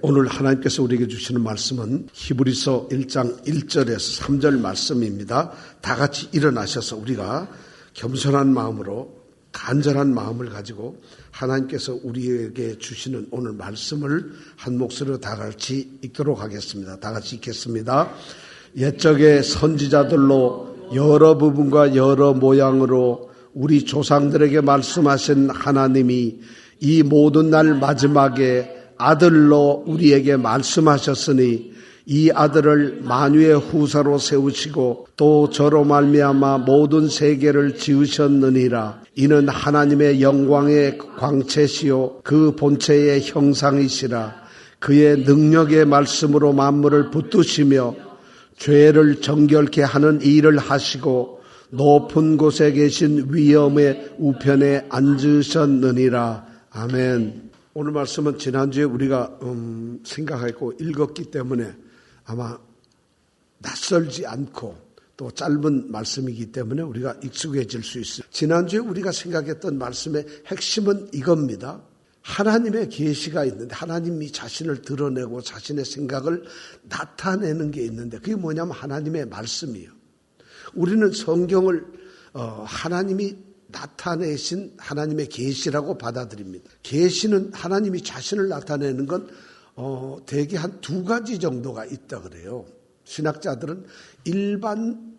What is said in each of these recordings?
오늘 하나님께서 우리에게 주시는 말씀은 히브리서 1장 1절에서 3절 말씀입니다. 다 같이 일어나셔서 우리가 겸손한 마음으로 간절한 마음을 가지고 하나님께서 우리에게 주시는 오늘 말씀을 한 목소리로 다 같이 읽도록 하겠습니다. 다 같이 읽겠습니다. 옛적의 선지자들로 여러 부분과 여러 모양으로 우리 조상들에게 말씀하신 하나님이 이 모든 날 마지막에 아들로 우리에게 말씀하셨으니 이 아들을 만유의 후사로 세우시고 또 저로 말미암아 모든 세계를 지으셨느니라. 이는 하나님의 영광의 광채시요 그 본체의 형상이시라. 그의 능력의 말씀으로 만물을 붙드시며 죄를 정결케 하는 일을 하시고 높은 곳에 계신 위엄의 우편에 앉으셨느니라. 아멘. 오늘 말씀은 지난주에 우리가 생각하고 읽었기 때문에 아마 낯설지 않고 또 짧은 말씀이기 때문에 우리가 익숙해질 수 있어요. 지난주에 우리가 생각했던 말씀의 핵심은 이겁니다. 하나님의 계시가 있는데 하나님이 자신을 드러내고 자신의 생각을 나타내는 게 있는데 그게 뭐냐면 하나님의 말씀이에요. 우리는 성경을 하나님이 나타내신 하나님의 계시라고 받아들입니다. 계시는 하나님이 자신을 나타내는 건 대개 한 두 가지 정도가 있다 그래요. 신학자들은 일반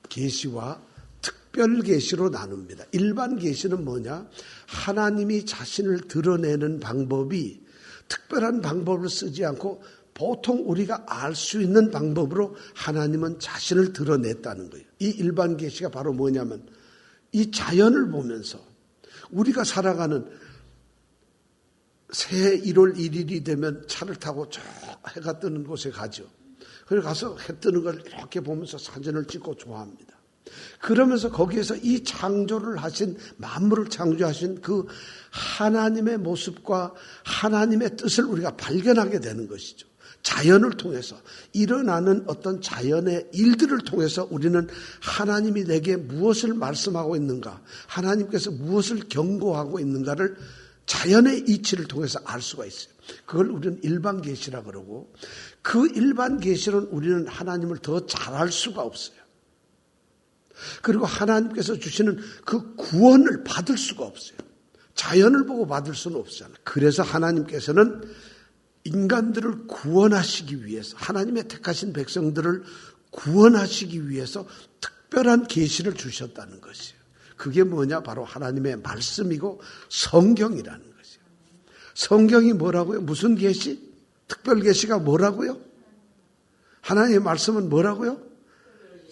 계시와 특별 계시로 나눕니다. 일반 계시는 뭐냐? 하나님이 자신을 드러내는 방법이 특별한 방법을 쓰지 않고 보통 우리가 알 수 있는 방법으로 하나님은 자신을 드러냈다는 거예요. 이 일반 계시가 바로 뭐냐면 이 자연을 보면서 우리가 살아가는 새해 1월 1일이 되면 차를 타고 저 해가 뜨는 곳에 가죠. 그래 가서 해 뜨는 걸 이렇게 보면서 사진을 찍고 좋아합니다. 그러면서 거기에서 이 창조를 하신 만물을 창조하신 그 하나님의 모습과 하나님의 뜻을 우리가 발견하게 되는 것이죠. 자연을 통해서 일어나는 어떤 자연의 일들을 통해서 우리는 하나님이 내게 무엇을 말씀하고 있는가, 하나님께서 무엇을 경고하고 있는가를 자연의 이치를 통해서 알 수가 있어요. 그걸 우리는 일반 계시라 그러고 그 일반 계시는 우리는 하나님을 더 잘 알 수가 없어요. 그리고 하나님께서 주시는 그 구원을 받을 수가 없어요. 자연을 보고 받을 수는 없잖아요. 그래서 하나님께서는 인간들을 구원하시기 위해서 하나님의 택하신 백성들을 구원하시기 위해서 특별한 계시를 주셨다는 것이에요. 그게 뭐냐? 바로 하나님의 말씀이고 성경이라는 것이에요. 성경이 뭐라고요? 무슨 계시? 특별 계시가 뭐라고요? 하나님의 말씀은 뭐라고요?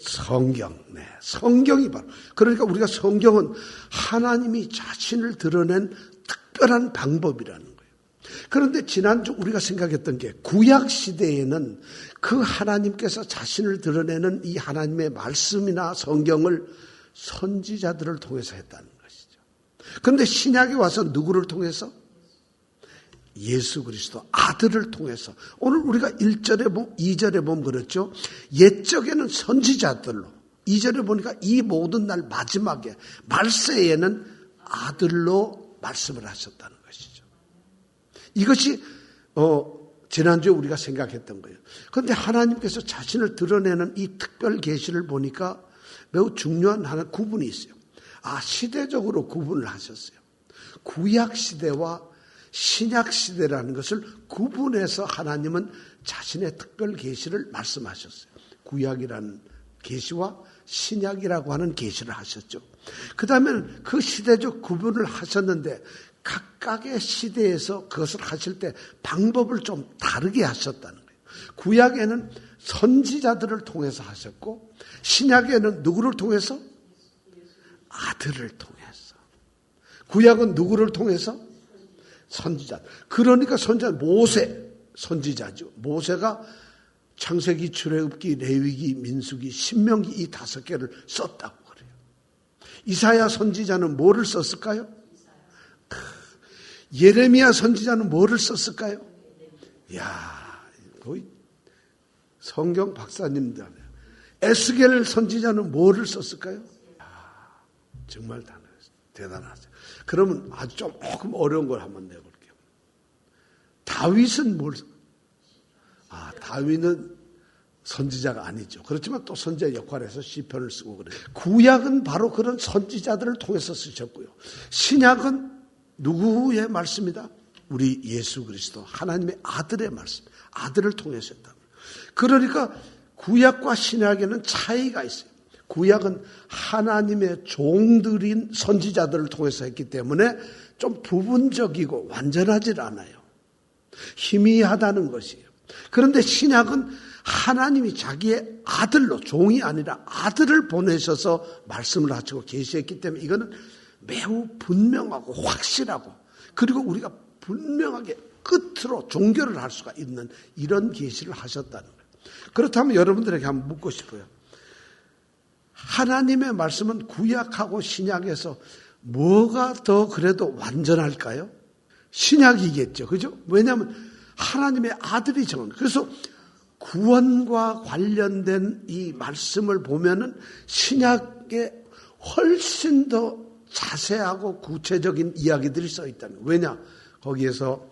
성경. 네, 성경이 바로. 그러니까 우리가 성경은 하나님이 자신을 드러낸 특별한 방법이라는 거예요. 그런데 지난주 우리가 생각했던 게 구약 시대에는 그 하나님께서 자신을 드러내는 이 하나님의 말씀이나 성경을 선지자들을 통해서 했다는 것이죠. 그런데 신약에 와서 누구를 통해서? 예수 그리스도 아들을 통해서. 오늘 우리가 1절에 보면 2절에 보면 그렇죠. 옛적에는 선지자들로 2절에 보니까 이 모든 날 마지막에 말세에는 아들로 말씀을 하셨다는 것이죠. 이것이 지난주에 우리가 생각했던 거예요. 그런데 하나님께서 자신을 드러내는 이 특별 계시를 보니까 매우 중요한 하나 구분이 있어요. 시대적으로 구분을 하셨어요. 구약 시대와 신약 시대라는 것을 구분해서 하나님은 자신의 특별 계시를 말씀하셨어요. 구약이라는 계시와 신약이라고 하는 계시를 하셨죠. 그 다음에는 그 시대적 구분을 하셨는데 각각의 시대에서 그것을 하실 때 방법을 좀 다르게 하셨다는 거예요. 구약에는 선지자들을 통해서 하셨고 신약에는 누구를 통해서? 아들을 통해서. 구약은 누구를 통해서? 선지자. 그러니까 선지자 모세 선지자죠. 모세가 창세기, 출애굽기, 레위기, 민수기, 신명기 이 5개를 썼다고 그래요. 이사야 선지자는 뭐를 썼을까요? 예레미야 선지자는 뭐를 썼을까요? 이야, 거의 성경 박사님들. 에스겔 선지자는 뭐를 썼을까요? 정말 대단하죠. 그러면 아주 조금 어려운 걸 한번 내볼게요. 다윗은 다윗은 선지자가 아니죠. 그렇지만 또 선지자 역할에서 시편을 쓰고 그래요. 구약은 바로 그런 선지자들을 통해서 쓰셨고요. 신약은 누구의 말씀이다? 우리 예수 그리스도 하나님의 아들의 말씀, 아들을 통해서 했다. 그러니까 구약과 신약에는 차이가 있어요. 구약은 하나님의 종들인 선지자들을 통해서 했기 때문에 좀 부분적이고 완전하지 않아요. 희미하다는 것이에요. 그런데 신약은 하나님이 자기의 아들로, 종이 아니라 아들을 보내셔서 말씀을 하시고 계시했기 때문에 이거는 매우 분명하고 확실하고, 그리고 우리가 분명하게 끝으로 종결을 할 수가 있는 이런 계시를 하셨다는 거예요. 그렇다면 여러분들에게 한번 묻고 싶어요. 하나님의 말씀은 구약하고 신약에서 뭐가 더 그래도 완전할까요? 신약이겠죠. 그죠? 왜냐하면 하나님의 아들이 정한. 그래서 구원과 관련된 이 말씀을 보면은 신약에 훨씬 더 자세하고 구체적인 이야기들이 써 있다는 거예요. 왜냐? 거기에서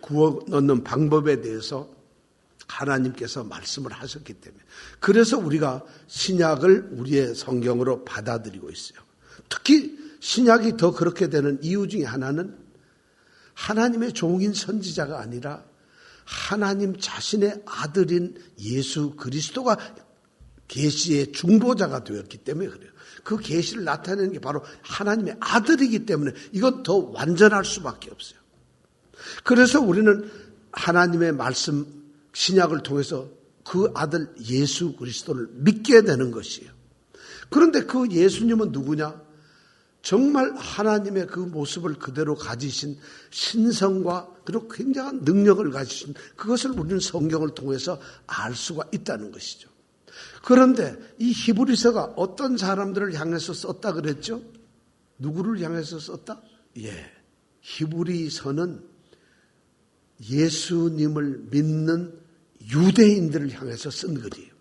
구원 얻는 방법에 대해서 하나님께서 말씀을 하셨기 때문에. 그래서 우리가 신약을 우리의 성경으로 받아들이고 있어요. 특히 신약이 더 그렇게 되는 이유 중에 하나는 하나님의 종인 선지자가 아니라 하나님 자신의 아들인 예수 그리스도가 계시의 중보자가 되었기 때문에 그래요. 그 계시를 나타내는 게 바로 하나님의 아들이기 때문에 이건 더 완전할 수밖에 없어요. 그래서 우리는 하나님의 말씀 신약을 통해서 그 아들 예수 그리스도를 믿게 되는 것이에요. 그런데 그 예수님은 누구냐? 정말 하나님의 그 모습을 그대로 가지신 신성과 그리고 굉장한 능력을 가지신 그것을 우리는 성경을 통해서 알 수가 있다는 것이죠. 그런데 이 히브리서가 어떤 사람들을 향해서 썼다 그랬죠? 누구를 향해서 썼다? 히브리서는 예수님을 믿는 유대인들을 향해서 쓴 글이에요.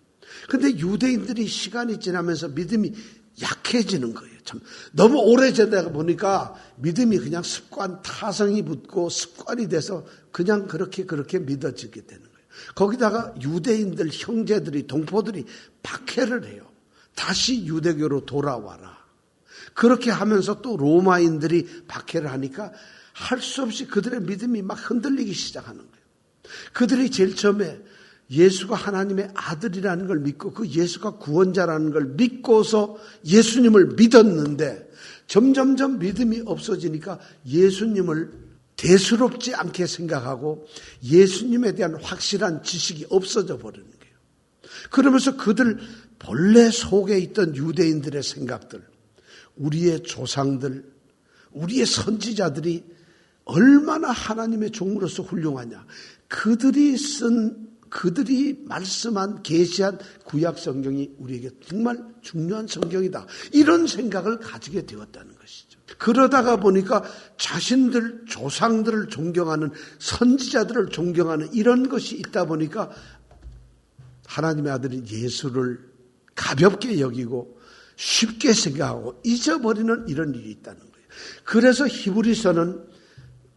그런데 유대인들이 시간이 지나면서 믿음이 약해지는 거예요. 참 너무 오래전에 보니까 믿음이 그냥 습관, 타성이 붙고 습관이 돼서 그냥 그렇게 믿어지게 되는 거예요. 거기다가 유대인들 형제들이 동포들이 박해를 해요. 다시 유대교로 돌아와라. 그렇게 하면서 또 로마인들이 박해를 하니까 할 수 없이 그들의 믿음이 막 흔들리기 시작하는 거예요. 그들이 제일 처음에 예수가 하나님의 아들이라는 걸 믿고 그 예수가 구원자라는 걸 믿고서 예수님을 믿었는데 점점점 믿음이 없어지니까 예수님을 대수롭지 않게 생각하고 예수님에 대한 확실한 지식이 없어져 버리는 거예요. 그러면서 그들 본래 속에 있던 유대인들의 생각들, 우리의 조상들, 우리의 선지자들이 얼마나 하나님의 종으로서 훌륭하냐. 그들이 말씀한 계시한 구약 성경이 우리에게 정말 중요한 성경이다. 이런 생각을 가지게 되었다는 것이죠. 그러다가 보니까 자신들 조상들을 존경하는 선지자들을 존경하는 이런 것이 있다 보니까 하나님의 아들인 예수를 가볍게 여기고 쉽게 생각하고 잊어버리는 이런 일이 있다는 거예요. 그래서 히브리서는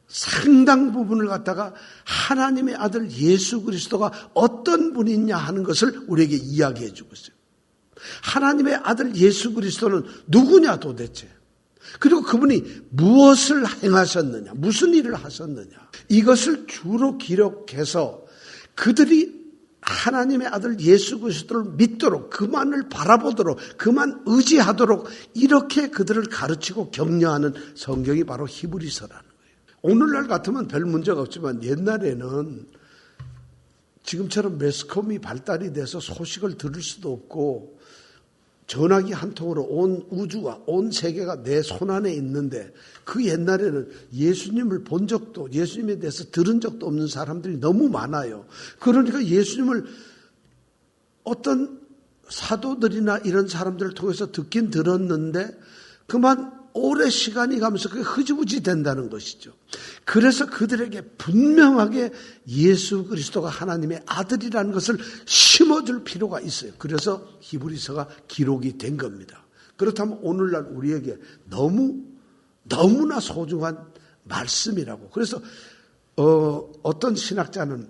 상당 부분을 갖다가 하나님의 아들 예수 그리스도가 어떤 분이냐 하는 것을 우리에게 이야기해 주고 있어요. 하나님의 아들 예수 그리스도는 누구냐 도대체. 그리고 그분이 무엇을 행하셨느냐, 무슨 일을 하셨느냐. 이것을 주로 기록해서 그들이 하나님의 아들 예수 그리스도를 믿도록, 그만을 바라보도록, 그만 의지하도록 이렇게 그들을 가르치고 격려하는 성경이 바로 히브리서라는 거예요. 오늘날 같으면 별 문제가 없지만 옛날에는 지금처럼 매스컴이 발달이 돼서 소식을 들을 수도 없고 전화기 한 통으로 온 우주가, 온 세계가 내 손안에 있는데 그 옛날에는 예수님을 본 적도, 예수님에 대해서 들은 적도 없는 사람들이 너무 많아요. 그러니까 예수님을 어떤 사도들이나 이런 사람들을 통해서 듣긴 들었는데 그만 오래 시간이 가면서 그게 흐지부지 된다는 것이죠. 그래서 그들에게 분명하게 예수 그리스도가 하나님의 아들이라는 것을 심어줄 필요가 있어요. 그래서 히브리서가 기록이 된 겁니다. 그렇다면 오늘날 우리에게 너무나 소중한 말씀이라고. 그래서 어떤 신학자는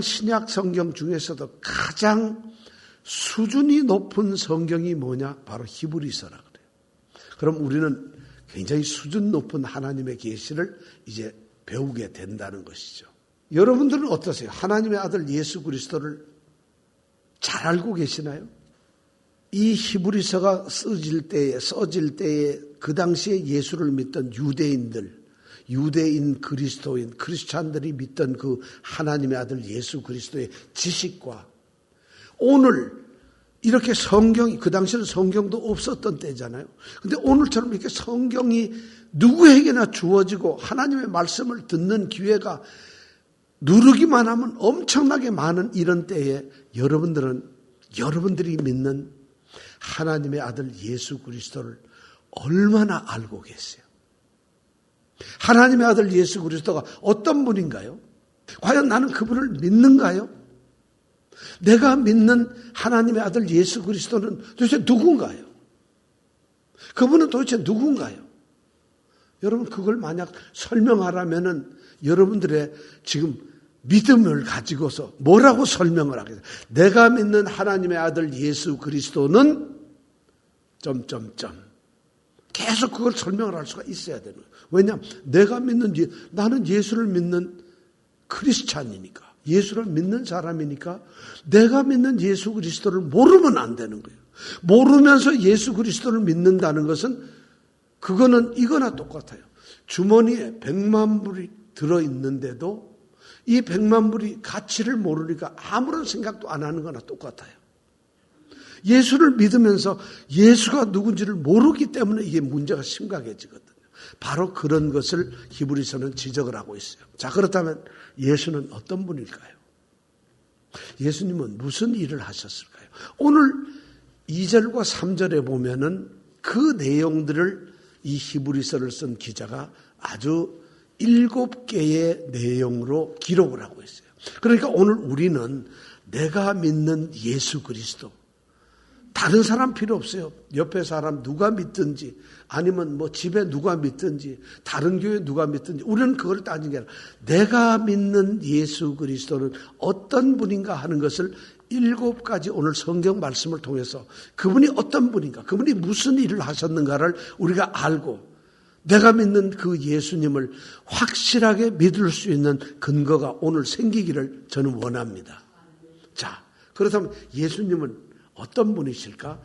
신약 성경 중에서도 가장 수준이 높은 성경이 뭐냐? 바로 히브리서라 그래요. 그럼 우리는 굉장히 수준 높은 하나님의 계시를 이제 배우게 된다는 것이죠. 여러분들은 어떠세요? 하나님의 아들 예수 그리스도를 잘 알고 계시나요? 이 히브리서가 써질 때에 그 당시에 예수를 믿던 유대인 그리스도인, 크리스찬들이 믿던 그 하나님의 아들 예수 그리스도의 지식과 오늘 이렇게 성경이, 그 당시에는 성경도 없었던 때잖아요. 근데 오늘처럼 이렇게 성경이 누구에게나 주어지고 하나님의 말씀을 듣는 기회가 누르기만 하면 엄청나게 많은 이런 때에 여러분들이 믿는 하나님의 아들 예수 그리스도를 얼마나 알고 계세요? 하나님의 아들 예수 그리스도가 어떤 분인가요? 과연 나는 그분을 믿는가요? 내가 믿는 하나님의 아들 예수 그리스도는 도대체 누군가요? 그분은 도대체 누군가요? 여러분 그걸 만약 설명하라면은 여러분들의 지금 믿음을 가지고서 뭐라고 설명을 하겠어요? 내가 믿는 하나님의 아들 예수 그리스도는 계속 그걸 설명을 할 수가 있어야 되는 거예요. 왜냐하면 나는 예수를 믿는 크리스찬이니까, 예수를 믿는 사람이니까 내가 믿는 예수 그리스도를 모르면 안 되는 거예요. 모르면서 예수 그리스도를 믿는다는 것은 그거는 이거나 똑같아요. 주머니에 100만 불이 들어있는데도 이 100만 불이 가치를 모르니까 아무런 생각도 안 하는 거나 똑같아요. 예수를 믿으면서 예수가 누군지를 모르기 때문에 이게 문제가 심각해지거든요. 바로 그런 것을 히브리서는 지적을 하고 있어요. 자, 그렇다면 예수는 어떤 분일까요? 예수님은 무슨 일을 하셨을까요? 오늘 2절과 3절에 보면은 그 내용들을 이 히브리서를 쓴 기자가 아주 7개의 내용으로 기록을 하고 있어요. 그러니까 오늘 우리는 내가 믿는 예수 그리스도, 다른 사람 필요 없어요. 옆에 사람 누가 믿든지, 아니면 뭐 집에 누가 믿든지, 다른 교회 누가 믿든지, 우리는 그걸 따지는 게 아니라 내가 믿는 예수 그리스도는 어떤 분인가 하는 것을 7가지 오늘 성경 말씀을 통해서 그분이 어떤 분인가, 그분이 무슨 일을 하셨는가를 우리가 알고 내가 믿는 그 예수님을 확실하게 믿을 수 있는 근거가 오늘 생기기를 저는 원합니다. 자, 그렇다면 예수님은 어떤 분이실까?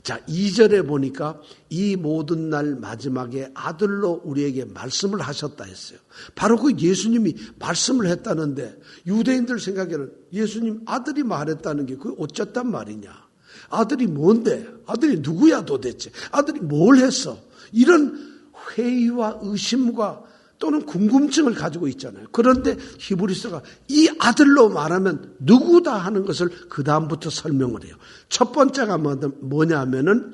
자, 2절에 보니까 이 모든 날 마지막에 아들로 우리에게 말씀을 하셨다 했어요. 바로 그 예수님이 말씀을 했다는데 유대인들 생각에는 예수님 아들이 말했다는 게 그게 어쨌단 말이냐? 아들이 뭔데? 아들이 누구야 도대체? 아들이 뭘 했어? 이런 회의와 의심과 또는 궁금증을 가지고 있잖아요. 그런데 히브리서가 이 아들로 말하면 누구다 하는 것을 그 다음부터 설명을 해요. 첫 번째가 뭐냐 하면은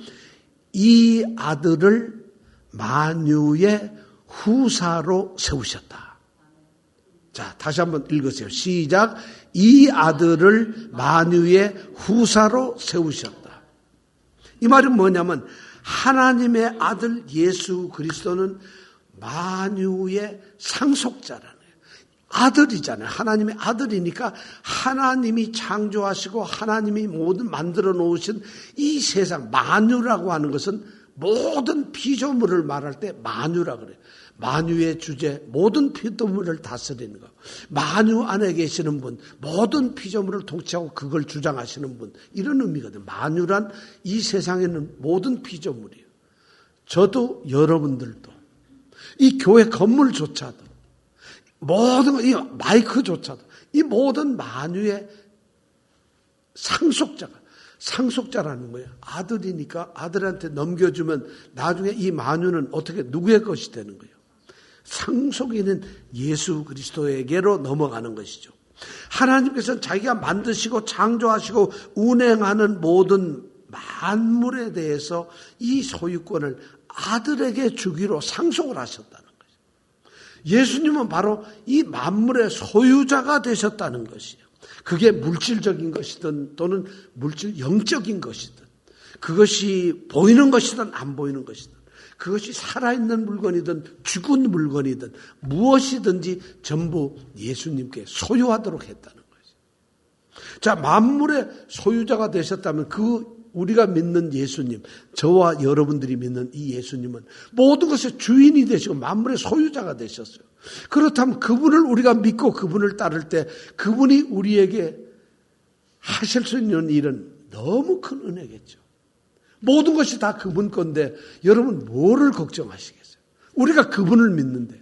이 아들을 만유의 후사로 세우셨다. 자, 다시 한번 읽으세요. 시작. 이 아들을 만유의 후사로 세우셨다. 이 말은 뭐냐면 하나님의 아들 예수 그리스도는 만유의 상속자라는 거예요. 아들이잖아요. 하나님의 아들이니까 하나님이 창조하시고 하나님이 모든 만들어 놓으신 이 세상, 만유라고 하는 것은 모든 피조물을 말할 때 만유라고 그래요. 만유의 주제, 모든 피조물을 다스리는 것. 만유 안에 계시는 분, 모든 피조물을 통치하고 그걸 주장하시는 분, 이런 의미거든요. 만유란 이 세상에는 모든 피조물이에요. 저도 여러분들도 이 교회 건물조차도, 모든 이 마이크조차도, 이 모든 만유의 상속자라는 거예요. 아들이니까 아들한테 넘겨주면 나중에 이 만유는 어떻게 누구의 것이 되는 거예요? 상속인은 예수 그리스도에게로 넘어가는 것이죠. 하나님께서는 자기가 만드시고 창조하시고 운행하는 모든 만물에 대해서 이 소유권을 아들에게 주기로 상속을 하셨다는 거죠. 예수님은 바로 이 만물의 소유자가 되셨다는 것이에요. 그게 물질적인 것이든 또는 영적인 것이든, 그것이 보이는 것이든 안 보이는 것이든, 그것이 살아있는 물건이든 죽은 물건이든 무엇이든지 전부 예수님께 소유하도록 했다는 거죠. 자, 만물의 소유자가 되셨다면 우리가 믿는 예수님, 저와 여러분들이 믿는 이 예수님은 모든 것의 주인이 되시고 만물의 소유자가 되셨어요. 그렇다면 그분을 우리가 믿고 그분을 따를 때 그분이 우리에게 하실 수 있는 일은 너무 큰 은혜겠죠. 모든 것이 다 그분 건데 여러분 뭐를 걱정하시겠어요? 우리가 그분을 믿는데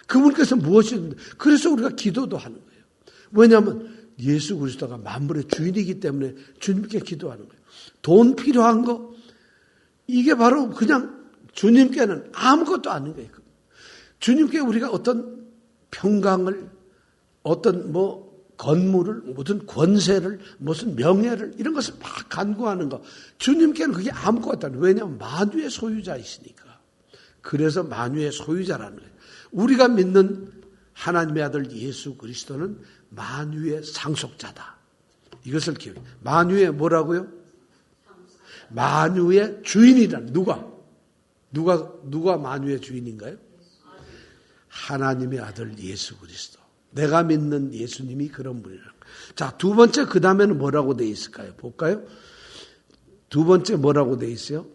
그분께서 무엇이든지 그래서 우리가 기도도 하는 거예요. 왜냐하면 예수 그리스도가 만물의 주인이기 때문에 주님께 기도하는 거예요. 돈 필요한 거 이게 바로 그냥 주님께는 아무것도 아닌 거예요. 주님께 우리가 어떤 평강을 어떤 건물을 무슨 권세를 무슨 명예를 이런 것을 막 간구하는 거 주님께는 그게 아무것도 아니에요. 왜냐하면 만유의 소유자이시니까. 그래서 만유의 소유자라는 거예요. 우리가 믿는 하나님의 아들 예수 그리스도는 만유의 상속자다. 이것을 기억해요. 만유의 뭐라고요? 만유의 주인이란 누가 만유의 주인인가요? 하나님의 아들 예수 그리스도. 내가 믿는 예수님이 그런 분이라는 거예요. 자, 두 번째 그 다음에는 뭐라고 돼 있을까요? 볼까요? 두 번째 뭐라고 돼 있어요?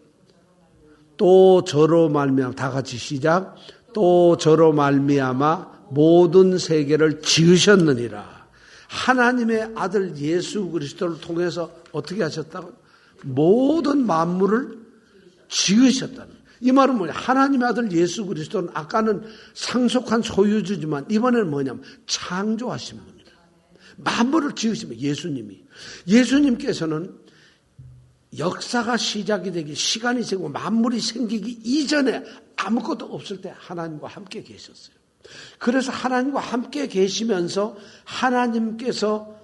또 저로 말미암아 다 같이 시작. 또 저로 말미암아 모든 세계를 지으셨느니라. 하나님의 아들 예수 그리스도를 통해서 어떻게 하셨다고? 모든 만물을 지으셨다는 거예요. 이 말은 뭐냐? 하나님의 아들 예수 그리스도는 아까는 상속한 소유주지만 이번에는 뭐냐면 창조하신 분이다. 만물을 지으시면 예수님께서는 역사가 시작이 되기 시간이 되고 만물이 생기기 이전에 아무것도 없을 때 하나님과 함께 계셨어요. 그래서 하나님과 함께 계시면서 하나님께서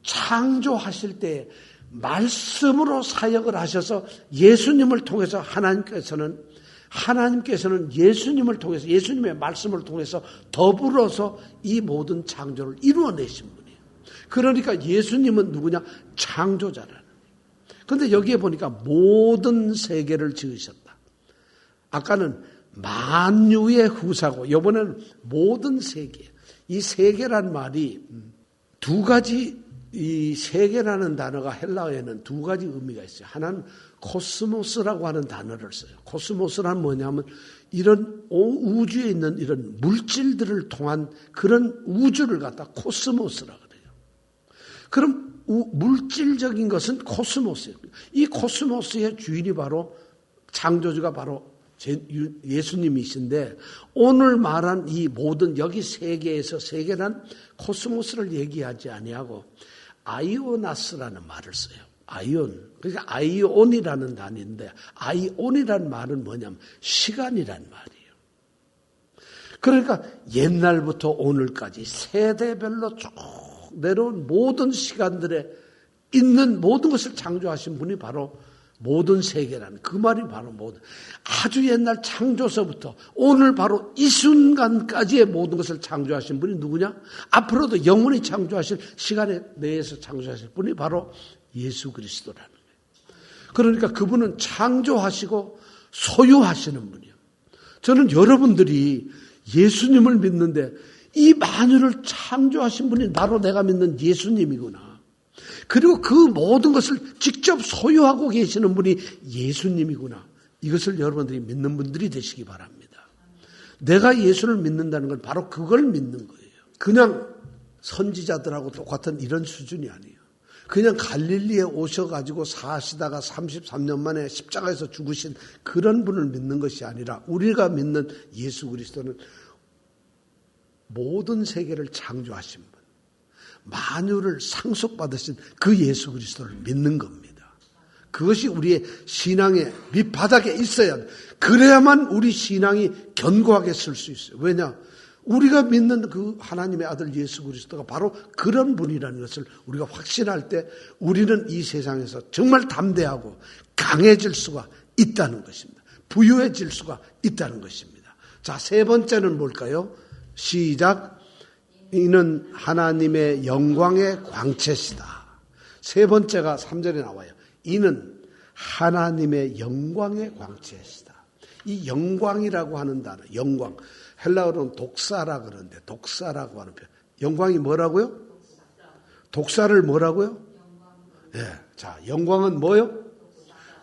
창조하실 때 말씀으로 사역을 하셔서 예수님을 통해서 하나님께서는 예수님을 통해서 예수님의 말씀을 통해서 더불어서 이 모든 창조를 이루어내신 분이에요. 그러니까 예수님은 누구냐? 창조자라는 거예요. 그런데 여기에 보니까 모든 세계를 지으셨다. 아까는 만유의 후사고 이번에는 모든 세계. 이 세계란 말이 두 가지 이 세계라는 단어가 헬라어에는 두 가지 의미가 있어요. 하나는 코스모스라고 하는 단어를 써요. 코스모스란 뭐냐면 이런 우주에 있는 이런 물질들을 통한 그런 우주를 갖다 코스모스라 그래요. 그럼 물질적인 것은 코스모스예요. 이 코스모스의 주인이 바로 창조주가 바로 예수님이신데 오늘 말한 이 모든 여기 세계에서 세계란 코스모스를 얘기하지 아니하고 아이오나스라는 말을 써요. 아이온. 그러니까 아이온이라는 단어인데 아이온이라는 말은 뭐냐면 시간이란 말이에요. 그러니까 옛날부터 오늘까지 세대별로 쭉 내려온 모든 시간들에 있는 모든 것을 창조하신 분이 바로 모든 세계라는 그 말이 바로 모든 아주 옛날 창조서부터 오늘 바로 이 순간까지의 모든 것을 창조하신 분이 누구냐? 앞으로도 영원히 창조하실 시간에 내에서 창조하실 분이 바로 예수 그리스도라는 거예요. 그러니까 그분은 창조하시고 소유하시는 분이에요. 저는 여러분들이 예수님을 믿는데 이 만유를 창조하신 분이 바로 내가 믿는 예수님이구나. 그리고 그 모든 것을 직접 소유하고 계시는 분이 예수님이구나. 이것을 여러분들이 믿는 분들이 되시기 바랍니다. 내가 예수를 믿는다는 건 바로 그걸 믿는 거예요. 그냥 선지자들하고 똑같은 이런 수준이 아니에요. 그냥 갈릴리에 오셔가지고 사시다가 33년 만에 십자가에서 죽으신 그런 분을 믿는 것이 아니라 우리가 믿는 예수 그리스도는 모든 세계를 창조하신 분. 만유를 상속받으신 그 예수 그리스도를 믿는 겁니다. 그것이 우리의 신앙의 밑바닥에 있어야 돼. 그래야만 우리 신앙이 견고하게 쓸 수 있어요. 왜냐? 우리가 믿는 그 하나님의 아들 예수 그리스도가 바로 그런 분이라는 것을 우리가 확신할 때 우리는 이 세상에서 정말 담대하고 강해질 수가 있다는 것입니다. 부유해질 수가 있다는 것입니다. 자, 세 번째는 뭘까요? 시작. 이는 하나님의 영광의 광채시다. 세 번째가 3절에 나와요. 이는 하나님의 영광의 광채시다. 이 영광이라고 하는 단어, 영광. 헬라어로는 독사라 그러는데 독사라고 하는 표현. 영광이 뭐라고요? 독사를 뭐라고요? 예. 자, 영광은 뭐요?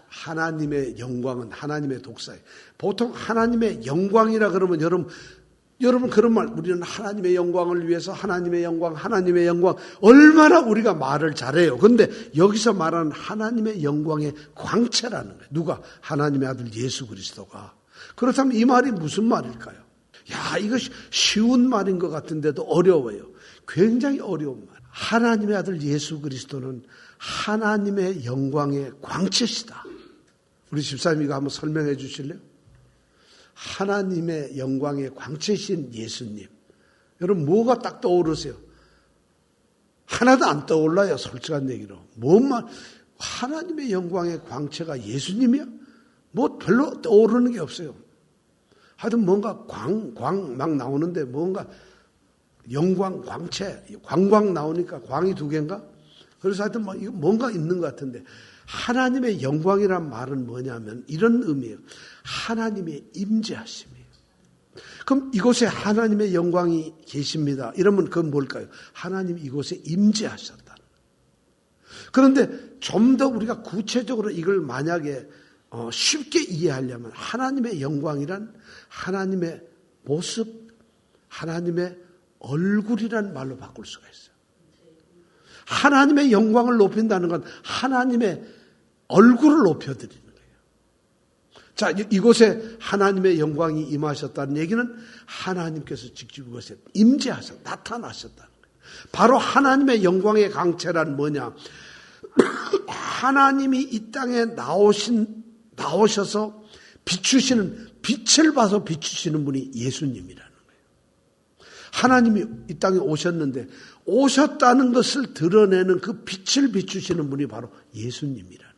하나님의 영광은 하나님의 독사예요. 보통 하나님의 영광이라 그러면 여러분 그런 말, 우리는 하나님의 영광을 위해서 하나님의 영광 얼마나 우리가 말을 잘해요. 그런데 여기서 말하는 하나님의 영광의 광채라는 거예요. 누가? 하나님의 아들 예수 그리스도가. 그렇다면 이 말이 무슨 말일까요? 야, 이거 쉬운 말인 것 같은데도 어려워요. 굉장히 어려운 말. 하나님의 아들 예수 그리스도는 하나님의 영광의 광채시다. 우리 집사님이 한번 설명해 주실래요? 하나님의 영광의 광채신 예수님. 여러분 뭐가 딱 떠오르세요? 하나도 안 떠올라요. 솔직한 얘기로. 뭔 말? 하나님의 영광의 광채가 예수님이야? 뭐 별로 떠오르는 게 없어요. 하여튼 뭔가 광 막 나오는데 뭔가 영광, 광채, 광광 나오니까 광이 두 개인가? 그래서 하여튼 뭐 이거 뭔가 있는 것 같은데 하나님의 영광이란 말은 뭐냐면 이런 의미예요. 하나님의 임재하심이에요. 그럼 이곳에 하나님의 영광이 계십니다. 이러면 그건 뭘까요? 하나님 이곳에 임재하셨다. 그런데 좀 더 우리가 구체적으로 이걸 만약에 쉽게 이해하려면 하나님의 영광이란 하나님의 모습, 하나님의 얼굴이란 말로 바꿀 수가 있어요. 하나님의 영광을 높인다는 건 하나님의 얼굴을 높여드리는 거예요. 자, 이곳에 하나님의 영광이 임하셨다는 얘기는 하나님께서 직접 이곳에 임재하셨다, 나타나셨다는 거예요. 바로 하나님의 영광의 강체란 뭐냐? 하나님이 이 땅에 나오셔서 비추시는, 빛을 봐서 비추시는 분이 예수님이라는 거예요. 하나님이 이 땅에 오셨는데 오셨다는 것을 드러내는 그 빛을 비추시는 분이 바로 예수님이라는 거예요.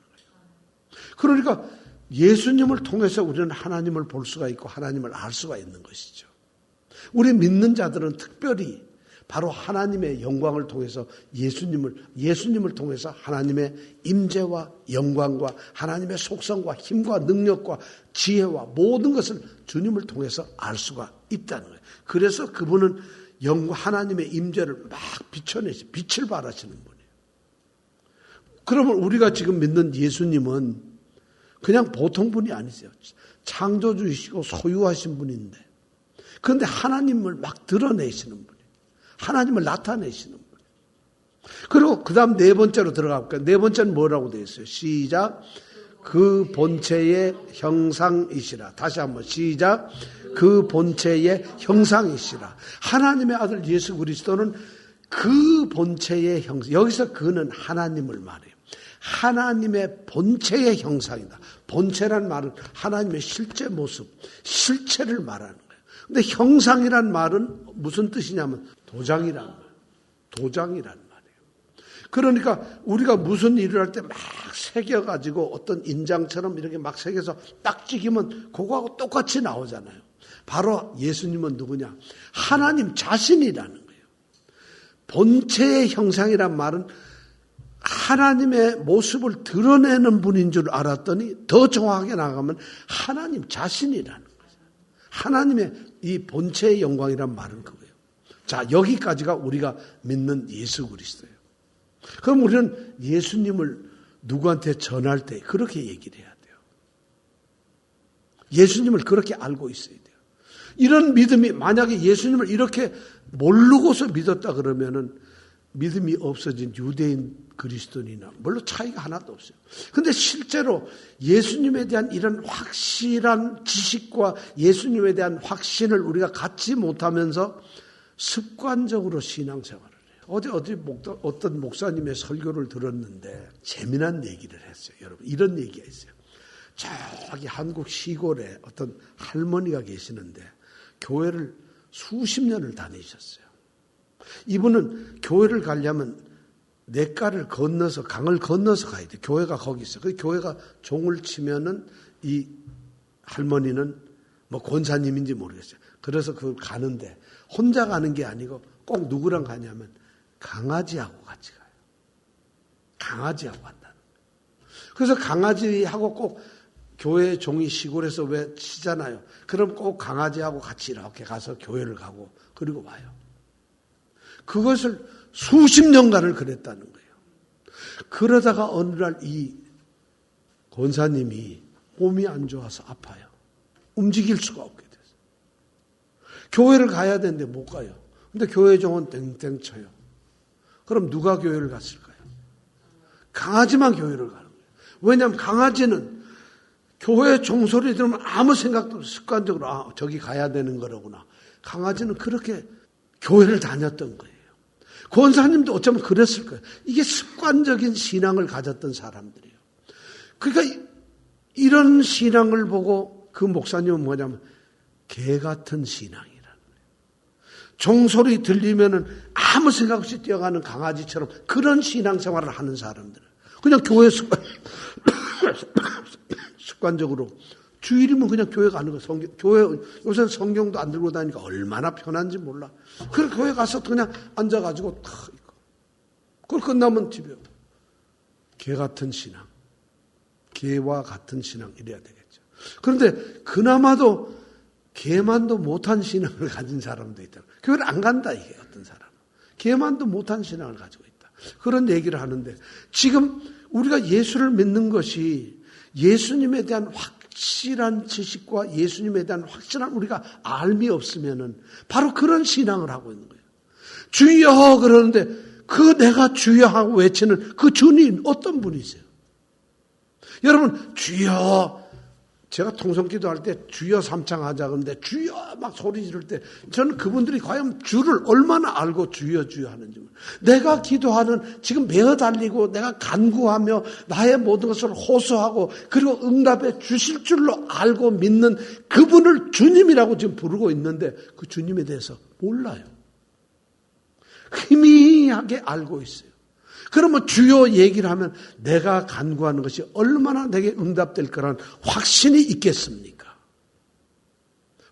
그러니까 예수님을 통해서 우리는 하나님을 볼 수가 있고 하나님을 알 수가 있는 것이죠. 우리 믿는 자들은 특별히 바로 하나님의 영광을 통해서 예수님을 통해서 하나님의 임재와 영광과 하나님의 속성과 힘과 능력과 지혜와 모든 것을 주님을 통해서 알 수가 있다는 거예요. 그래서 그분은 하나님의 임재를 막 비춰내시, 빛을 발하시는 분이에요. 그러면 우리가 지금 믿는 예수님은 그냥 보통 분이 아니세요. 창조주이시고 소유하신 분인데, 그런데 하나님을 막 드러내시는 분이에요. 하나님을 나타내시는 분이에요. 그리고 그 다음 네 번째로 들어가 볼까요? 네 번째는 뭐라고 되어 있어요? 시작. 그 본체의 형상이시라. 다시 한번 시작. 그 본체의 형상이시라. 하나님의 아들 예수 그리스도는 그 본체의 형상. 여기서 그는 하나님을 말해요. 하나님의 본체의 형상이다. 본체란 말은 하나님의 실제 모습, 실체를 말하는 거예요. 근데 형상이란 말은 무슨 뜻이냐면 도장이란 말. 도장이란 말이에요. 그러니까 우리가 무슨 일을 할 때 막 새겨가지고 어떤 인장처럼 이렇게 막 새겨서 딱 찍으면 그거하고 똑같이 나오잖아요. 바로 예수님은 누구냐? 하나님 자신이라는 거예요. 본체의 형상이란 말은 하나님의 모습을 드러내는 분인 줄 알았더니 더 정확하게 나가면 하나님 자신이라는 거예요. 하나님의 이 본체의 영광이란 말은 그거예요. 자, 여기까지가 우리가 믿는 예수 그리스도예요. 그럼 우리는 예수님을 누구한테 전할 때 그렇게 얘기를 해야 돼요. 예수님을 그렇게 알고 있어야 돼요. 이런 믿음이 만약에 예수님을 이렇게 모르고서 믿었다 그러면은 믿음이 없어진 유대인 그리스도인이나 별로 차이가 하나도 없어요. 그런데 실제로 예수님에 대한 이런 확실한 지식과 예수님에 대한 확신을 우리가 갖지 못하면서 습관적으로 신앙생활을 해요. 어떤 목사님의 설교를 들었는데 재미난 얘기를 했어요. 여러분, 이런 얘기가 있어요. 저기 한국 시골에 어떤 할머니가 계시는데 교회를 수십 년을 다니셨어요. 이분은 교회를 가려면 냇가를 건너서, 강을 건너서 가야 돼요. 교회가 거기 있어요. 그 교회가 종을 치면은 이 할머니는 뭐 권사님인지 모르겠어요. 그래서 그걸 가는데 혼자 가는 게 아니고 꼭 누구랑 가냐면 강아지하고 같이 가요. 강아지하고 간다는 거예요. 그래서 강아지하고 꼭 교회 종이 시골에서 왜 치잖아요. 그럼 꼭 강아지하고 같이 이렇게 가서 교회를 가고 그리고 와요. 그것을 수십 년간을 그랬다는 거예요. 그러다가 어느 날 이 권사님이 몸이 안 좋아서 아파요. 움직일 수가 없게 됐어요. 교회를 가야 되는데 못 가요. 근데 교회 종은 땡땡 쳐요. 그럼 누가 교회를 갔을까요? 강아지만 교회를 가는 거예요. 왜냐하면 강아지는 교회 종소리 들으면 아무 생각도 없이 습관적으로 저기 가야 되는 거로구나. 강아지는 그렇게 교회를 다녔던 거예요. 권사님도 어쩌면 그랬을 거예요. 이게 습관적인 신앙을 가졌던 사람들이에요. 그러니까 이런 신앙을 보고 그 목사님은 뭐냐면 개 같은 신앙이라는 거예요. 종소리 들리면은 아무 생각 없이 뛰어가는 강아지처럼 그런 신앙생활을 하는 사람들은 그냥 교회 습관적으로 주일이면 그냥 교회 가는 거예요. 교회 요새 성경도 안 들고 다니니까 얼마나 편한지 몰라. 그래서 교회 가서 그냥 앉아가지고 탁 이거. 그걸 끝나면 집에 개 같은 신앙, 개와 같은 신앙 이래야 되겠죠. 그런데 그나마도 개만도 못한 신앙을 가진 사람도 있다. 교회를 안 간다 이게 어떤 사람. 개만도 못한 신앙을 가지고 있다. 그런 얘기를 하는데 지금 우리가 예수를 믿는 것이 예수님에 대한 확실한 지식과 예수님에 대한 확실한 우리가 알미 없으면은 바로 그런 신앙을 하고 있는 거예요. 주여 그러는데 그 내가 주여 하고 외치는 그 주님 어떤 분이세요? 여러분 주여 제가 통성기도 할 때 주여 삼창하자 그러는데 주여 막 소리 지를 때 저는 그분들이 과연 주를 얼마나 알고 주여 하는지 내가 기도하는 지금 메어 달리고 내가 간구하며 나의 모든 것을 호소하고 그리고 응답해 주실 줄로 알고 믿는 그분을 주님이라고 지금 부르고 있는데 그 주님에 대해서 몰라요. 희미하게 알고 있어요. 그러면 주여 얘기를 하면 내가 간구하는 것이 얼마나 내게 응답될 거란 확신이 있겠습니까?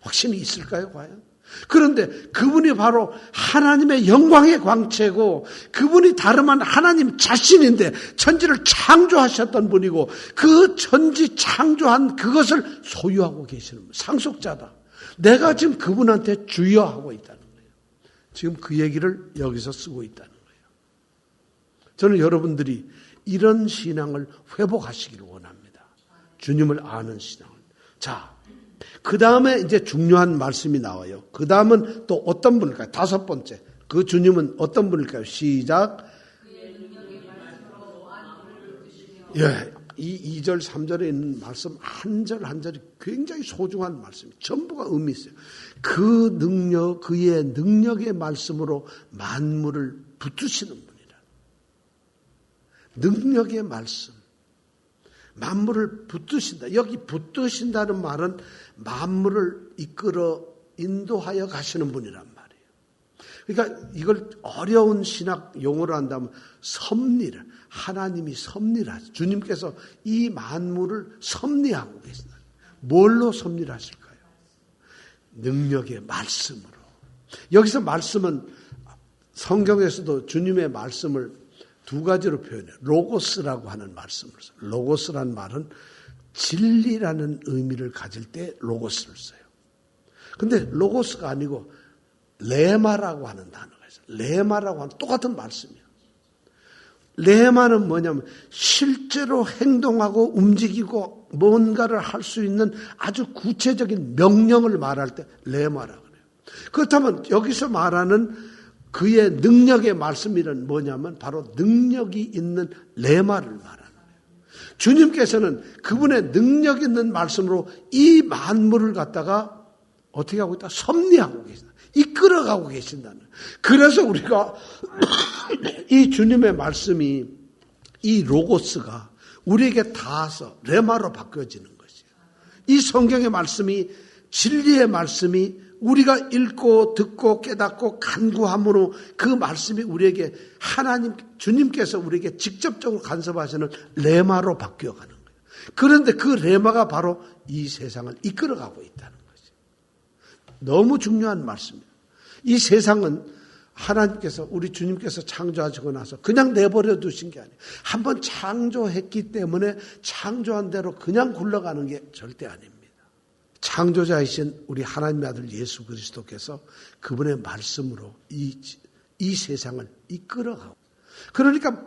확신이 있을까요, 과연? 그런데 그분이 바로 하나님의 영광의 광채고 그분이 다름 아닌 하나님 자신인데 천지를 창조하셨던 분이고 그 천지 창조한 그것을 소유하고 계시는 분, 상속자다. 내가 지금 그분한테 주여 하고 있다는 거예요. 지금 그 얘기를 여기서 쓰고 있다는 거예요. 저는 여러분들이 이런 신앙을 회복하시기를 원합니다. 주님을 아는 신앙을. 자, 그 다음에 이제 중요한 말씀이 나와요. 그 다음은 또 어떤 분일까요? 다섯 번째. 그 주님은 어떤 분일까요? 시작. 예, 이 2절, 3절에 있는 말씀 한 절 한 절이 굉장히 소중한 말씀이에요. 전부가 의미 있어요. 그 능력, 그의 능력의 말씀으로 만물을 붙드시는 분. 능력의 말씀. 만물을 붙드신다. 여기 붙드신다는 말은 만물을 이끌어 인도하여 가시는 분이란 말이에요. 그러니까 이걸 어려운 신학 용어로 한다면 섭리를, 하나님이 섭리하죠. 주님께서 이 만물을 섭리하고 계신다. 뭘로 섭리를 하실까요? 능력의 말씀으로. 여기서 말씀은 성경에서도 주님의 말씀을 두 가지로 표현해요. 로고스라고 하는 말씀을 써요. 로고스라는 말은 진리라는 의미를 가질 때 로고스를 써요. 근데 로고스가 아니고 레마라고 하는 단어가 있어요. 레마라고 하는 똑같은 말씀이에요. 레마는 뭐냐면 실제로 행동하고 움직이고 뭔가를 할 수 있는 아주 구체적인 명령을 말할 때 레마라고 해요. 그렇다면 여기서 말하는 그의 능력의 말씀이란 뭐냐면 바로 능력이 있는 레마를 말하는 거예요. 주님께서는 그분의 능력 있는 말씀으로 이 만물을 갖다가 어떻게 하고 있다? 섭리하고 계신다. 이끌어가고 계신다는. 그래서 우리가 이 주님의 말씀이 이 로고스가 우리에게 닿아서 레마로 바뀌어지는 것이에요. 이 성경의 말씀이 진리의 말씀이 우리가 읽고 듣고 깨닫고 간구함으로 그 말씀이 우리에게 하나님 주님께서 우리에게 직접적으로 간섭하시는 레마로 바뀌어가는 거예요. 그런데 그 레마가 바로 이 세상을 이끌어가고 있다는 거죠. 너무 중요한 말씀이에요. 이 세상은 하나님께서 우리 주님께서 창조하시고 나서 그냥 내버려 두신 게 아니에요. 한번 창조했기 때문에 창조한 대로 그냥 굴러가는 게 절대 아닙니다. 창조자이신 우리 하나님의 아들 예수 그리스도께서 그분의 말씀으로 이 세상을 이끌어가고, 그러니까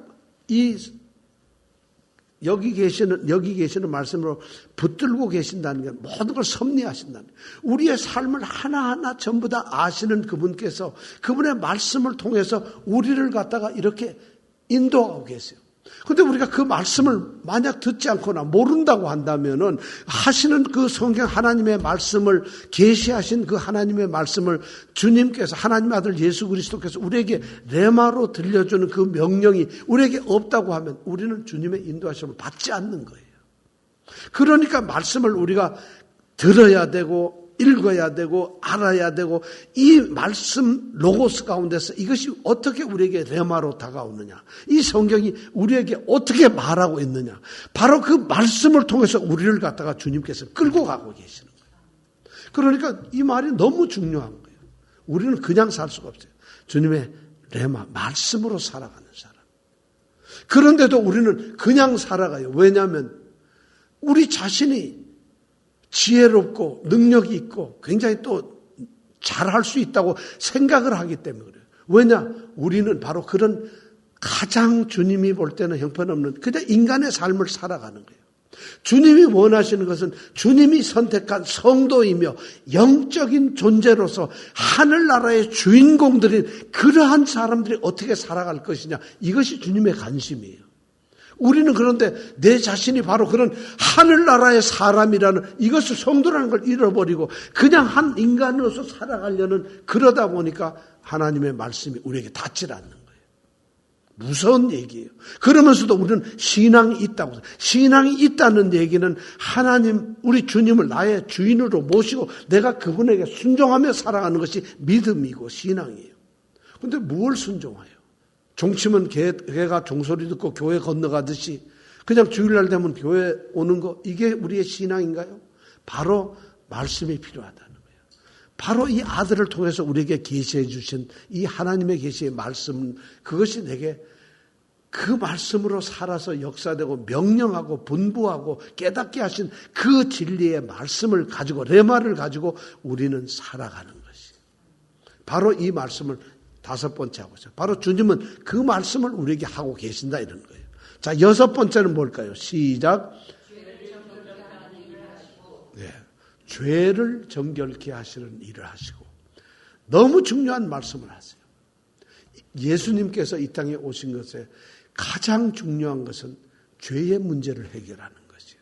여기 계시는 말씀으로 붙들고 계신다는 게 모든 걸 섭리하신다는 거예요. 우리의 삶을 하나하나 전부 다 아시는 그분께서 그분의 말씀을 통해서 우리를 갖다가 이렇게 인도하고 계세요. 그런데 우리가 그 말씀을 만약 듣지 않거나 모른다고 한다면은 하시는 그 성경 하나님의 말씀을 계시하신 그 하나님의 말씀을 주님께서 하나님의 아들 예수 그리스도께서 우리에게 레마로 들려주는 그 명령이 우리에게 없다고 하면 우리는 주님의 인도하심을 받지 않는 거예요. 그러니까 말씀을 우리가 들어야 되고 읽어야 되고 알아야 되고, 이 말씀 로고스 가운데서 이것이 어떻게 우리에게 레마로 다가오느냐, 이 성경이 우리에게 어떻게 말하고 있느냐, 바로 그 말씀을 통해서 우리를 갖다가 주님께서 끌고 가고 계시는 거예요. 그러니까 이 말이 너무 중요한 거예요. 우리는 그냥 살 수가 없어요. 주님의 레마, 말씀으로 살아가는 사람. 그런데도 우리는 그냥 살아가요. 왜냐하면 우리 자신이 지혜롭고 능력이 있고 굉장히 또 잘할 수 있다고 생각을 하기 때문에 그래요. 왜냐? 우리는 바로 그런 가장 주님이 볼 때는 형편없는 그냥 인간의 삶을 살아가는 거예요. 주님이 원하시는 것은 주님이 선택한 성도이며 영적인 존재로서 하늘나라의 주인공들인 그러한 사람들이 어떻게 살아갈 것이냐, 이것이 주님의 관심이에요. 우리는 그런데 내 자신이 바로 그런 하늘나라의 사람이라는 이것을 성도라는 걸 잃어버리고 그냥 한 인간으로서 살아가려는, 그러다 보니까 하나님의 말씀이 우리에게 닿질 않는 거예요. 무서운 얘기예요. 그러면서도 우리는 신앙이 있다고. 신앙이 있다는 얘기는 하나님, 우리 주님을 나의 주인으로 모시고 내가 그분에게 순종하며 살아가는 것이 믿음이고 신앙이에요. 그런데 뭘 순종해요? 종치면 개가 종소리 듣고 교회 건너가듯이 그냥 주일날 되면 교회 오는 거, 이게 우리의 신앙인가요? 바로 말씀이 필요하다는 거예요. 바로 이 아들을 통해서 우리에게 계시해 주신 이 하나님의 계시의 말씀, 그것이 내게 그 말씀으로 살아서 역사되고 명령하고 분부하고 깨닫게 하신 그 진리의 말씀을 가지고, 레마를 가지고 우리는 살아가는 것이 바로 이 말씀을 다섯 번째 하고 있어요. 바로 주님은 그 말씀을 우리에게 하고 계신다, 이런 거예요. 자, 여섯 번째는 뭘까요? 시작. 네, 죄를 정결케 하시는 일을 하시고. 너무 중요한 말씀을 하세요. 예수님께서 이 땅에 오신 것에 가장 중요한 것은 죄의 문제를 해결하는 것이에요.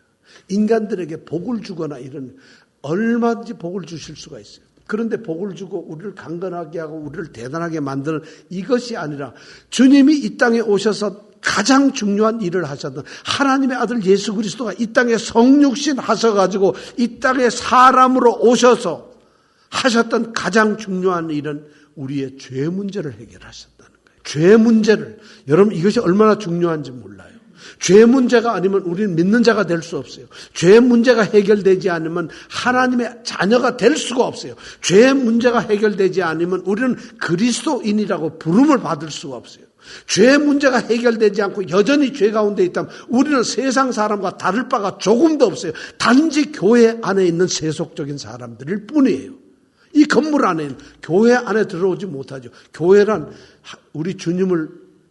인간들에게 복을 주거나 이런, 얼마든지 복을 주실 수가 있어요. 그런데 복을 주고 우리를 강건하게 하고 우리를 대단하게 만드는 이것이 아니라, 주님이 이 땅에 오셔서 가장 중요한 일을 하셨던 하나님의 아들 예수 그리스도가 이 땅에 성육신 하셔가지고 이 땅에 사람으로 오셔서 하셨던 가장 중요한 일은 우리의 죄 문제를 해결하셨다는 거예요. 죄 문제를, 여러분 이것이 얼마나 중요한지 몰라요. 죄 문제가 아니면 우리는 믿는 자가 될 수 없어요. 죄 문제가 해결되지 않으면 하나님의 자녀가 될 수가 없어요. 죄 문제가 해결되지 않으면 우리는 그리스도인이라고 부름을 받을 수가 없어요. 죄 문제가 해결되지 않고 여전히 죄 가운데 있다면 우리는 세상 사람과 다를 바가 조금도 없어요. 단지 교회 안에 있는 세속적인 사람들일 뿐이에요. 이 건물 안에는 교회 안에 들어오지 못하죠. 교회란 우리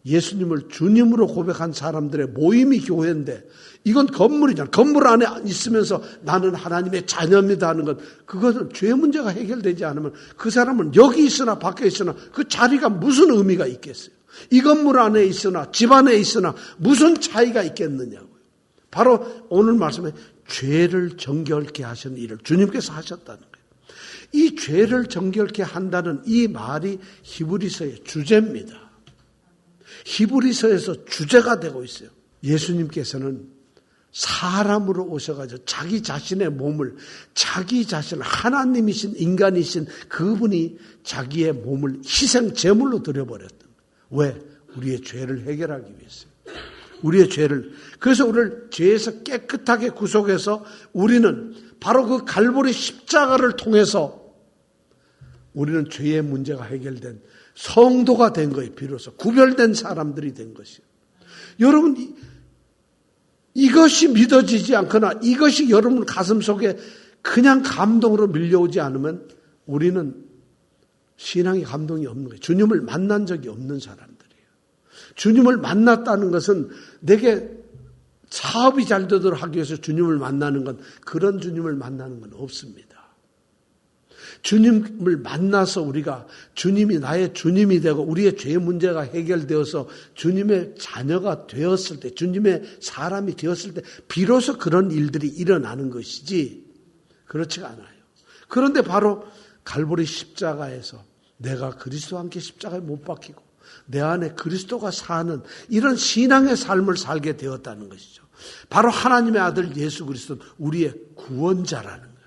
예수님을 주님으로 고백한 사람들의 모임이 교회인데, 이건 건물이잖아. 건물 안에 있으면서 나는 하나님의 자녀입니다 하는 것, 그것은 죄 문제가 해결되지 않으면 그 사람은 여기 있으나 밖에 있으나 그 자리가 무슨 의미가 있겠어요? 이 건물 안에 있으나 집 안에 있으나 무슨 차이가 있겠느냐고요. 바로 오늘 말씀에 죄를 정결케 하시는 일을 주님께서 하셨다는 거예요. 이 죄를 정결케 한다는 이 말이 히브리서의 주제입니다. 히브리서에서 주제가 되고 있어요. 예수님께서는 사람으로 오셔가지고 자기 자신의 몸을, 자기 자신, 하나님이신 인간이신 그분이 자기의 몸을 희생 제물로 드려버렸던 거예요. 왜? 우리의 죄를 해결하기 위해서요. 우리의 죄를, 그래서 우리를 죄에서 깨끗하게 구속해서 우리는 바로 그 갈보리 십자가를 통해서 우리는 죄의 문제가 해결된 성도가 된 거예요. 비로소 구별된 사람들이 된 것이요. 여러분, 이것이 믿어지지 않거나 이것이 여러분 가슴 속에 그냥 감동으로 밀려오지 않으면 우리는 신앙의 감동이 없는 거예요. 주님을 만난 적이 없는 사람들이에요. 주님을 만났다는 것은 내게 사업이 잘 되도록 하기 위해서 주님을 만나는 건, 그런 주님을 만나는 건 없습니다. 주님을 만나서 우리가 주님이 나의 주님이 되고 우리의 죄 문제가 해결되어서 주님의 자녀가 되었을 때, 주님의 사람이 되었을 때 비로소 그런 일들이 일어나는 것이지 그렇지가 않아요. 그런데 바로 갈보리 십자가에서 내가 그리스도와 함께 십자가에 못 박히고 내 안에 그리스도가 사는 이런 신앙의 삶을 살게 되었다는 것이죠. 바로 하나님의 아들 예수 그리스도는 우리의 구원자라는 거예요.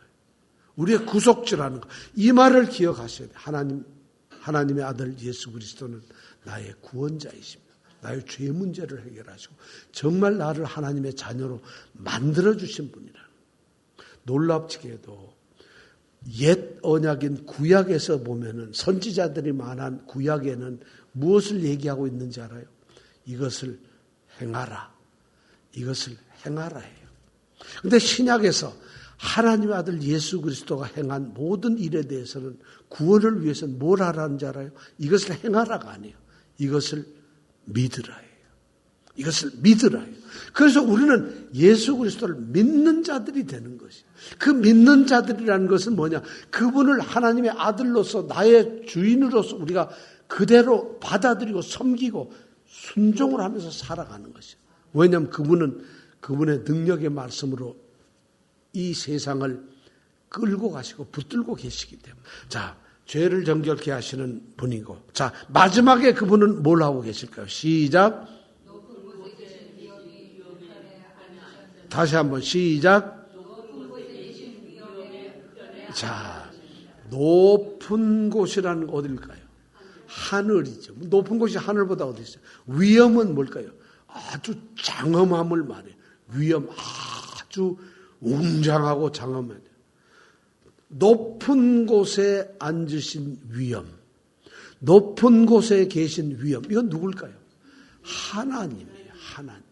우리의 구속주라는 것. 이 말을 기억하셔야 돼요. 하나님의 아들 예수 그리스도는 나의 구원자이십니다. 나의 죄 문제를 해결하시고 정말 나를 하나님의 자녀로 만들어주신 분이라는 거예요. 놀랍지게도 옛 언약인 구약에서 보면은 선지자들이 말한 구약에는 무엇을 얘기하고 있는지 알아요? 이것을 행하라. 이것을 행하라 해요. 그런데 신약에서 하나님의 아들 예수 그리스도가 행한 모든 일에 대해서는 구원을 위해서는 뭘 하라는지 알아요? 이것을 행하라가 아니에요. 이것을 믿으라 해요. 이것을 믿으라 해요. 그래서 우리는 예수 그리스도를 믿는 자들이 되는 것이에요. 그 믿는 자들이라는 것은 뭐냐? 그분을 하나님의 아들로서 나의 주인으로서 우리가 그대로 받아들이고 섬기고 순종을 하면서 살아가는 것이에요. 왜냐하면 그분은 그분의 능력의 말씀으로 이 세상을 끌고 가시고 붙들고 계시기 때문에. 자, 죄를 정결케 하시는 분이고. 자, 마지막에 그분은 뭘 하고 계실까요? 시작. 다시 한번 시작. 자, 높은 곳이라는 건 어딜까요? 하늘이죠. 높은 곳이 하늘보다 어디 있어요? 위엄은 뭘까요? 아주 장엄함을 말해요. 위엄, 아주 웅장하고 장엄해요. 높은 곳에 앉으신 위엄, 높은 곳에 계신 위엄, 이건 누굴까요? 하나님이에요. 하나님.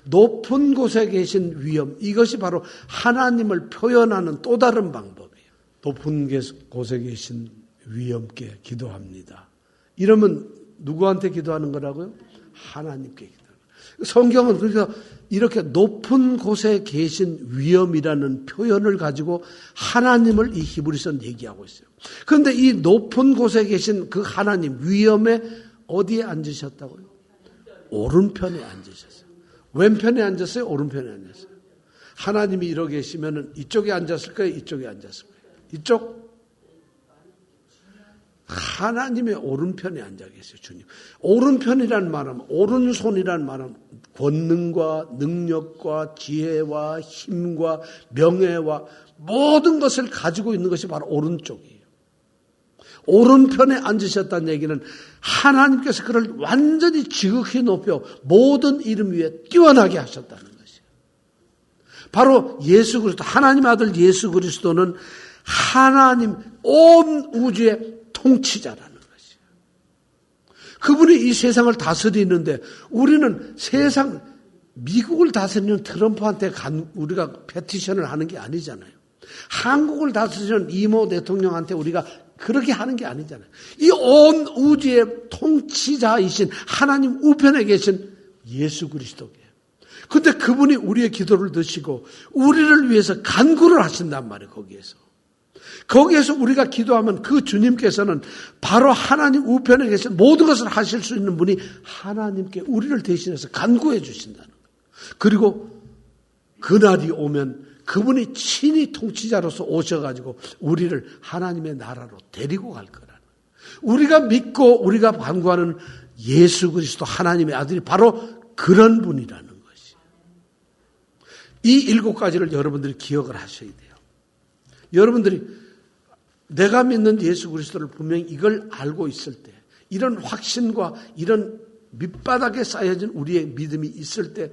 높은 곳에 계신 위엄, 이것이 바로 하나님을 표현하는 또 다른 방법이에요. 높은 곳에 계신 위엄께 기도합니다. 이러면 누구한테 기도하는 거라고요? 하나님께 기도하는 거예요. 성경은 그래서 이렇게 높은 곳에 계신 위엄이라는 표현을 가지고 하나님을 이 히브리서는 얘기하고 있어요. 그런데 이 높은 곳에 계신 그 하나님 위엄에 어디에 앉으셨다고요? 오른편에 앉으셨어요. 왼편에 앉았어요? 오른편에 앉았어요? 하나님이 이러고 계시면 이쪽에 앉았을까요? 이쪽에 앉았을까요? 이쪽? 하나님의 오른편에 앉아 계세요, 주님. 오른편이란 말은, 오른손이란 말은 권능과 능력과 지혜와 힘과 명예와 모든 것을 가지고 있는 것이 바로 오른쪽이에요. 오른편에 앉으셨다는 얘기는 하나님께서 그를 완전히 지극히 높여 모든 이름 위에 뛰어나게 하셨다는 것이에요. 바로 예수 그리스도, 하나님의 아들 예수 그리스도는 하나님 온 우주의 통치자라는 것이에요. 그분이 이 세상을 다스리는데 우리는 세상, 미국을 다스리는 트럼프한테 우리가 패티션을 하는 게 아니잖아요. 한국을 다스리는 이모 대통령한테 우리가 그렇게 하는 게 아니잖아요. 이 온 우주의 통치자이신 하나님 우편에 계신 예수 그리스도께. 근데 그분이 우리의 기도를 드시고 우리를 위해서 간구를 하신단 말이에요. 거기에서 우리가 기도하면 그 주님께서는 바로 하나님 우편에 계신 모든 것을 하실 수 있는 분이 하나님께 우리를 대신해서 간구해 주신다는 거예요. 그리고 그날이 오면 그분이 친히 통치자로서 오셔가지고 우리를 하나님의 나라로 데리고 갈 거라는 거예요. 우리가 믿고 우리가 간구하는 예수 그리스도 하나님의 아들이 바로 그런 분이라는 것이. 이 7가지를 여러분들이 기억을 하셔야 돼요. 여러분들이 내가 믿는 예수 그리스도를 분명히 이걸 알고 있을 때, 이런 확신과 이런 밑바닥에 쌓여진 우리의 믿음이 있을 때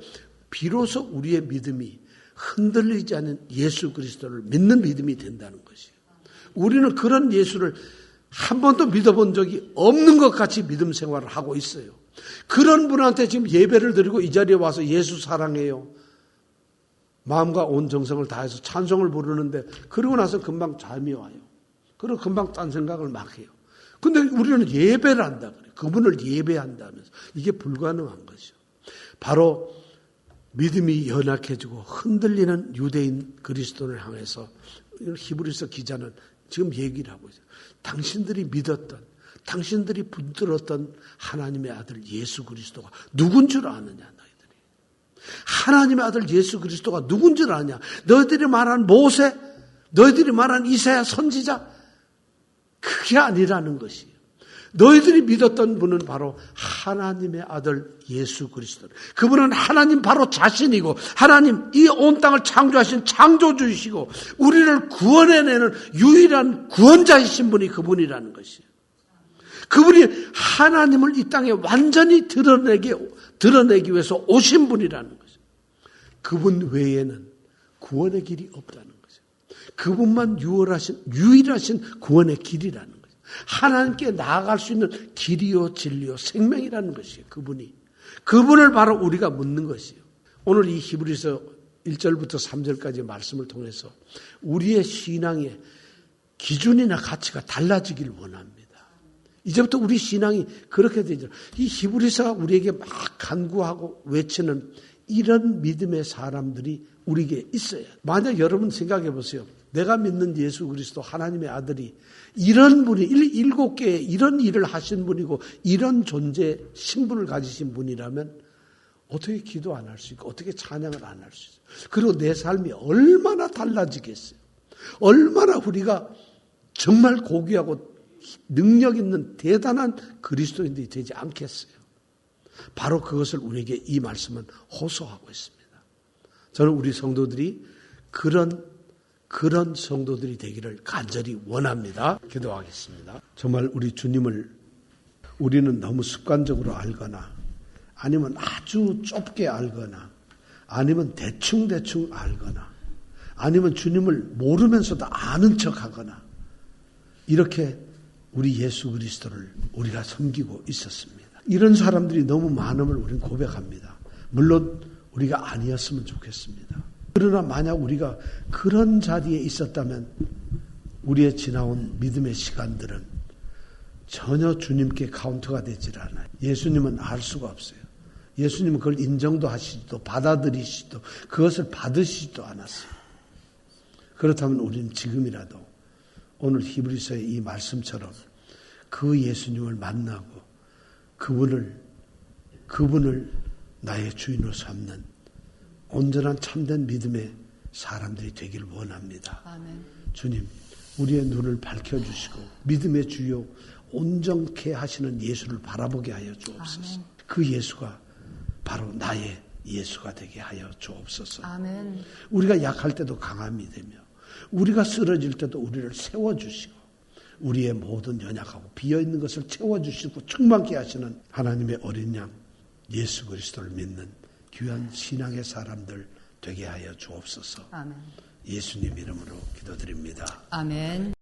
비로소 우리의 믿음이 흔들리지 않는 예수 그리스도를 믿는 믿음이 된다는 것이에요. 우리는 그런 예수를 한 번도 믿어본 적이 없는 것 같이 믿음 생활을 하고 있어요. 그런 분한테 지금 예배를 드리고 이 자리에 와서 예수 사랑해요. 마음과 온 정성을 다해서 찬송을 부르는데 그러고 나서 금방 잠이 와요. 그리고 금방 딴 생각을 막 해요. 근데 우리는 예배를 한다 그래요. 그분을 예배한다면서. 이게 불가능한 거죠. 바로 믿음이 연약해지고 흔들리는 유대인 그리스도를 향해서 히브리서 기자는 지금 얘기를 하고 있어요. 당신들이 믿었던, 당신들이 붙들었던 하나님의 아들 예수 그리스도가 누군 줄 아느냐, 너희들이. 하나님의 아들 예수 그리스도가 누군 줄 아냐. 너희들이 말한 모세, 너희들이 말한 이사야 선지자, 그게 아니라는 것이에요. 너희들이 믿었던 분은 바로 하나님의 아들 예수 그리스도. 그분은 하나님 바로 자신이고 하나님 이 온 땅을 창조하신 창조주이시고 우리를 구원해내는 유일한 구원자이신 분이 그분이라는 것이에요. 그분이 하나님을 이 땅에 완전히 드러내기 위해서 오신 분이라는 것이에요. 그분 외에는 구원의 길이 없다는 것이에요. 그분만 유일하신 구원의 길이라는 것이에요. 하나님께 나아갈 수 있는 길이요 진리요 생명이라는 것이에요. 그분을 바로 우리가 묻는 것이에요. 오늘 이 히브리서 1절부터 3절까지 말씀을 통해서 우리의 신앙의 기준이나 가치가 달라지길 원합니다. 이제부터 우리 신앙이 그렇게 되죠. 이 히브리서가 우리에게 막 간구하고 외치는 이런 믿음의 사람들이 우리에게 있어요. 만약 여러분 생각해 보세요. 내가 믿는 예수 그리스도 하나님의 아들이 이런 분이 7개의 이런 일을 하신 분이고 이런 존재 신분을 가지신 분이라면 어떻게 기도 안 할 수 있고 어떻게 찬양을 안 할 수 있어요. 그리고 내 삶이 얼마나 달라지겠어요. 얼마나 우리가 정말 고귀하고 능력 있는 대단한 그리스도인들이 되지 않겠어요. 바로 그것을 우리에게 이 말씀은 호소하고 있습니다. 저는 우리 성도들이 그런 성도들이 되기를 간절히 원합니다. 기도하겠습니다. 정말 우리 주님을 우리는 너무 습관적으로 알거나 아니면 아주 좁게 알거나 아니면 대충 알거나 아니면 주님을 모르면서도 아는 척하거나 이렇게 우리 예수 그리스도를 우리가 섬기고 있었습니다. 이런 사람들이 너무 많음을 우리는 고백합니다. 물론 우리가 아니었으면 좋겠습니다. 그러나 만약 우리가 그런 자리에 있었다면 우리의 지나온 믿음의 시간들은 전혀 주님께 카운터가 되질 않아요. 예수님은 알 수가 없어요. 예수님은 그걸 인정도 하시지도 받아들이시지도 그것을 받으시지도 않았어요. 그렇다면 우리는 지금이라도 오늘 히브리서의 이 말씀처럼 그 예수님을 만나고 그분을 나의 주인으로 삼는 온전한 참된 믿음의 사람들이 되기를 원합니다. 아멘. 주님, 우리의 눈을 밝혀주시고 믿음의 주요 온전케 하시는 예수를 바라보게 하여 주옵소서. 아멘. 그 예수가 바로 나의 예수가 되게 하여 주옵소서. 아멘. 우리가 약할 때도 강함이 되며 우리가 쓰러질 때도 우리를 세워주시고 우리의 모든 연약하고 비어있는 것을 채워주시고 충만케 하시는 하나님의 어린 양 예수 그리스도를 믿는 귀한 신앙의 사람들 되게 하여 주옵소서. 아멘. 예수님 이름으로 기도드립니다. 아멘.